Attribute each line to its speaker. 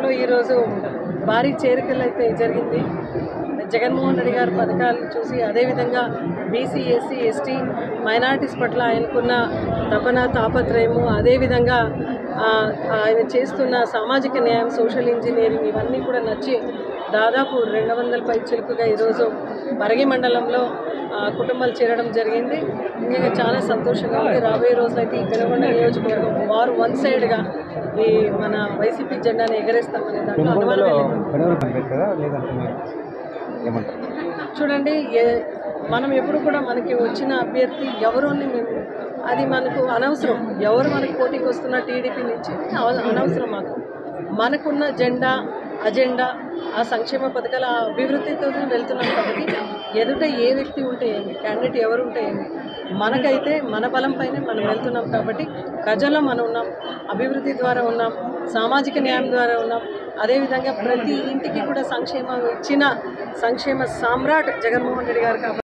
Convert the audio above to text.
Speaker 1: నియోజకవర్గంలో ఈరోజు భారీ చేరికలు అయితే జరిగింది. జగన్మోహన్ రెడ్డి గారి పథకాలను చూసి అదేవిధంగా బీసీ ఎస్సీ ఎస్టీ మైనారిటీస్ పట్ల ఆయనకున్న తపన తాపత్రయము, అదేవిధంగా ఆయన చేస్తున్న సామాజిక న్యాయం, సోషల్ ఇంజనీరింగ్ ఇవన్నీ కూడా నచ్చి దాదాపు 200 పైచిలుకుగా ఈరోజు పరిగి మండలంలో కుటుంబాలు చేరడం జరిగింది. ఇంకా చాలా సంతోషంగా ఉంది. రాబోయే రోజులైతే ఈ పెనుగొండ నియోజకవర్గం వారు వన్ సైడ్గా ఈ మన వైసీపీ జెండాను ఎగరేస్తామనే దాంట్లో చూడండి, మనం ఎప్పుడు కూడా మనకి వచ్చిన అభ్యర్థి ఎవరు అని అది మనకు అనవసరం. ఎవరు మనకు పోటీకి వస్తున్న టీడీపీ నుంచి అనవసరం. మనకున్న జెండా, అజెండా, ఆ సంక్షేమ పథకాల అభివృద్ధితో వెళ్తున్నాం కాబట్టి ఎదుట ఏ వ్యక్తి ఉంటే ఏంటి, క్యాండిడేట్ ఎవరు ఉంటే ఏంటి, మనకైతే మన బలం పైనే మనం వెళ్తున్నాం కాబట్టి ప్రజల్లో మనం ఉన్నాం, అభివృద్ధి ద్వారా ఉన్నాం, సామాజిక న్యాయం ద్వారా ఉన్నాం. అదేవిధంగా ప్రతి ఇంటికి కూడా సంక్షేమం ఇచ్చిన సంక్షేమ సామ్రాట్ జగన్మోహన్ రెడ్డి గారు కాబట్టి